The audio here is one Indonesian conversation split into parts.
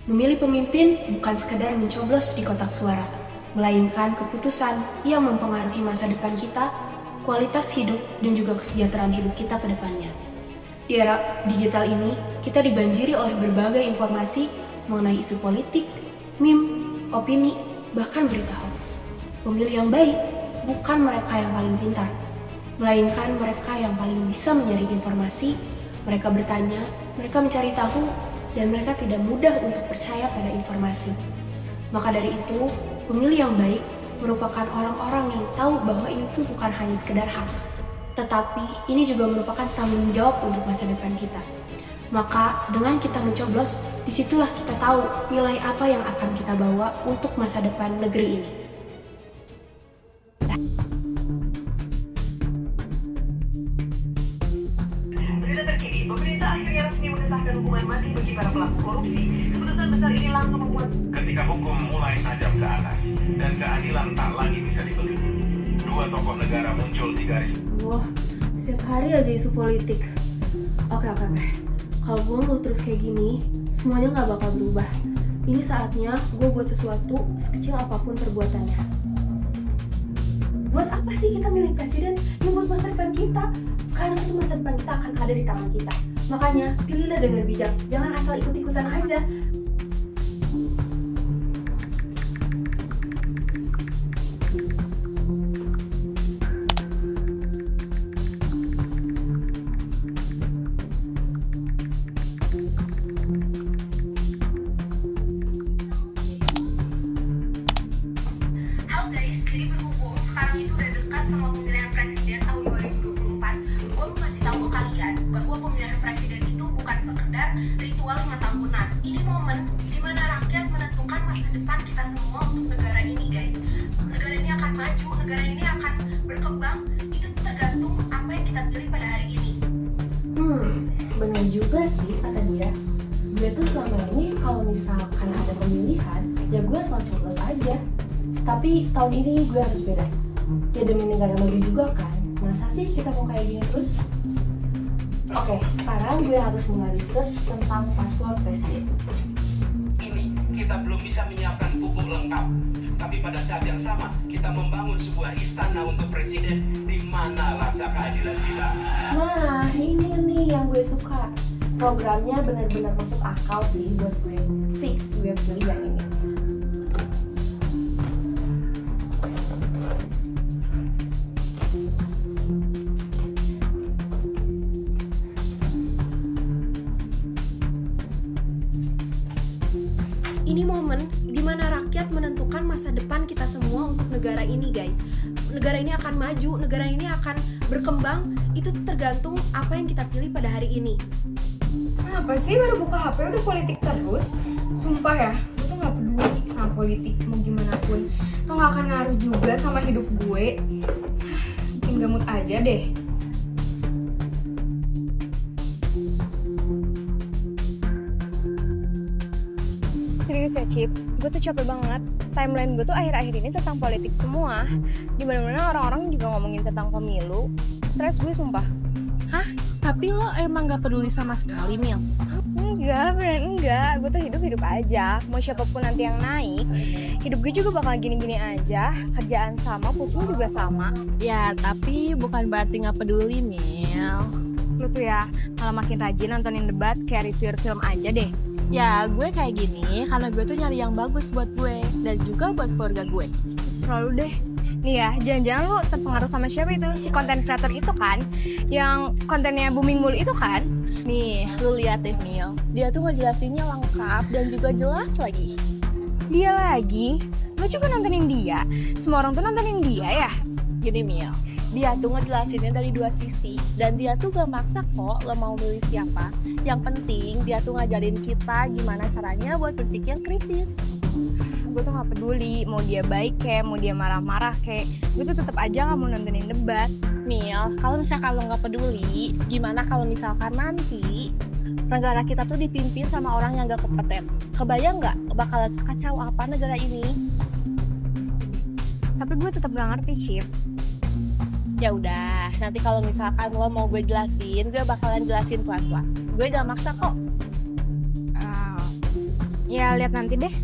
Memilih pemimpin bukan sekedar mencoblos di kotak suara, melainkan keputusan yang mempengaruhi masa depan kita, kualitas hidup, dan juga kesejahteraan hidup kita ke depannya. Di era digital ini, kita dibanjiri oleh berbagai informasi mengenai isu politik, meme, opini, bahkan berita hoax. Pemilih yang baik bukan mereka yang paling pintar, melainkan mereka yang paling bisa menyaring informasi, mereka bertanya, mereka mencari tahu, dan mereka tidak mudah untuk percaya pada informasi. Maka dari itu, pemilih yang baik merupakan orang-orang yang tahu bahwa ini tuh bukan hanya sekedar hak, tetapi ini juga merupakan tanggung jawab untuk masa depan kita. Maka dengan kita mencoblos, disitulah kita tahu nilai apa yang akan kita bawa untuk masa depan negeri ini. Berita terkini, pemerintah akhirnya resmi mengesahkan hukuman mati bagi para pelaku korupsi. Keputusan besar ini langsung membuat ketika hukum mulai tajam ke atas dan keadilan tak lagi bisa dibeli. Dua tokoh negara muncul di garis. Setiap hari aja isu politik. Oke. Kalau gue mau terus kayak gini, semuanya gak bakal berubah. Ini saatnya gue buat sesuatu sekecil apapun perbuatannya. Buat apa sih kita milih presiden? Ya buat masa depan kita. Sekarang itu masa depan kita akan ada di tangan kita. Makanya pilihlah dengan bijak. Jangan asal ikut-ikutan aja. Halo guys, jadi berhubung sekarang itu udah dekat sama pemilihan presiden tahun 2024, gue mau kasih tahu ke kalian bahwa pemilihan presiden itu bukan sekedar ritual 5 tahunan. Ini momen dimana rakyat menentukan masa depan kita semua untuk negara ini guys. Negara ini akan maju, negara ini akan berkembang, itu tergantung apa yang kita pilih pada hari ini. Bener juga sih kata dia. Gue tuh selama ini kalau misalkan ada pemilihan, ya gue asal coblos aja. Tapi tahun ini gue harus beda. Ya demi negara maju juga kan. Masa sih kita mau kayak gini terus? Oke, sekarang gue harus mulai research tentang paslon presiden. Ini kita belum bisa menyiapkan buku lengkap. Tapi pada saat yang sama, kita membangun sebuah istana untuk presiden di mana rasa keadilan kita. Nah, ini nih yang gue suka. Programnya benar-benar masuk akal sih buat gue. Fix gue pilih yang ini. Ini momen dimana rakyat menentukan masa depan kita semua untuk negara ini guys. Negara ini akan maju, negara ini akan berkembang, itu tergantung apa yang kita pilih pada hari ini. Kenapa sih baru buka HP udah politik terus? Sumpah ya, gue tuh gak peduli sama politik mau gimana pun. Tuh gak akan ngaruh juga sama hidup gue. Bikin gamut aja deh. Serius ya Cip, gue tuh capek banget. Timeline gue tuh akhir-akhir ini tentang politik semua. Dimana-mana orang-orang juga ngomongin tentang pemilu. Stres gue sumpah. Hah? Tapi lo emang gak peduli sama sekali, Mil? Enggak, beneran enggak. Gue tuh hidup-hidup aja. Mau siapapun nanti yang naik, hidup gue juga bakal gini-gini aja. Kerjaan sama, pusing juga sama. Ya, tapi bukan berarti gak peduli, Mil. Lu tuh ya, malah makin rajin nontonin debat kayak review film aja deh. Ya, gue kayak gini karena gue tuh nyari yang bagus buat gue dan juga buat keluarga gue. Selalu deh. Nih ya, jangan-jangan lu terpengaruh sama siapa itu? Si content creator itu kan? Yang kontennya booming mulu itu kan? Nih, lu lihat deh, Mil. Dia tuh ngejelasinnya lengkap dan juga jelas lagi. Dia lagi? Lu juga nontonin dia? Semua orang tuh nontonin dia ya? Gini, Mil. Dia tuh ngejelasinnya dari dua sisi. Dan dia tuh gak maksa kok lo mau milih siapa. Yang penting dia tuh ngajarin kita gimana caranya buat berpikir kritis. Gue tuh gak peduli mau dia baik kayak, mau dia marah-marah kayak, gue tuh tetap aja gak mau nontonin debat. Mil, kalau misalkan lo gak peduli, gimana kalau misalkan nanti negara kita tuh dipimpin sama orang yang gak kompeten? Kebayang gak bakalan sekacau apa negara ini? Tapi gue tetap gak ngerti, Cip. Ya udah, nanti kalau misalkan lo mau gue jelasin, gue bakalan jelasin pelan-pelan. Gue gak maksa kok. Ya Ya lihat nanti deh. Tadi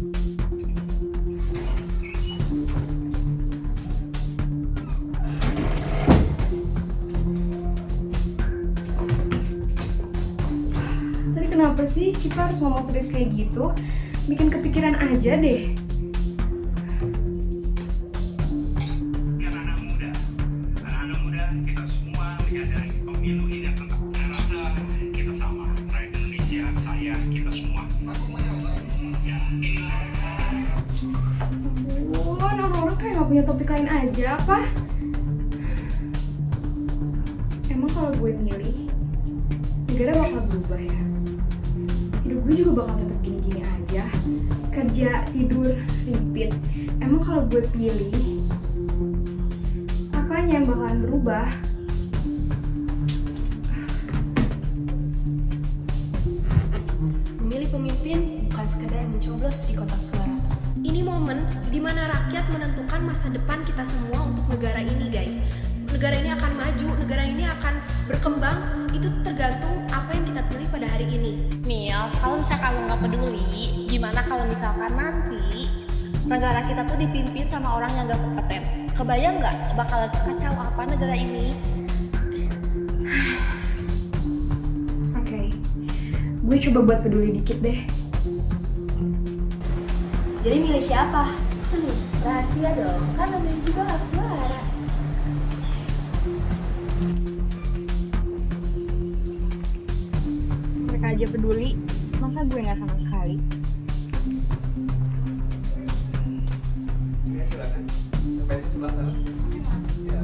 kenapa sih Cipa harus ngomong serius kayak gitu? Bikin kepikiran aja deh. Anak-anak muda, kita semua menyadari pemilu ini akan tetap. Saya rasa kita sama, rakyat Indonesia, saya, kita semua. Ya, inilah. Orang-orang kayak gak punya topik lain aja apa? Emang kalau gue milih, negara bakal berubah ya? Hidup gue juga bakal tetap gini-gini aja. Kerja, tidur, repeat. Emang kalau gue pilih, apanya yang bakalan berubah? Memilih pemimpin bukan sekedar mencoblos di kotak suara. Ini momen di mana rakyat menentukan masa depan kita semua untuk negara ini, guys. Negara ini akan maju, negara ini akan berkembang, itu tergantung apa yang kita pilih pada hari ini. Mil, kalau misalkan kamu nggak peduli, gimana kalau misalkan nanti negara kita tuh dipimpin sama orang yang nggak kompeten? Kebayang nggak bakalan sekacau apa negara ini? Oke, gue coba buat peduli dikit deh. Jadi milih siapa? Rahasia dong, kan namanya juga hak suara. Mereka aja peduli, masa gue nggak sama sekali? Silakan. Sampai sebelah sana. Ya.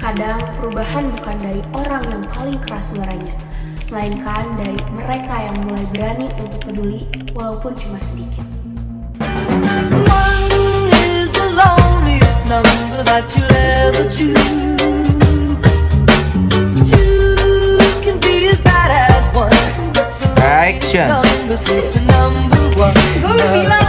Kadang perubahan bukan dari orang yang paling keras suaranya, melainkan dari mereka yang mulai berani untuk peduli walaupun cuma sedikit. Action. Gue bilang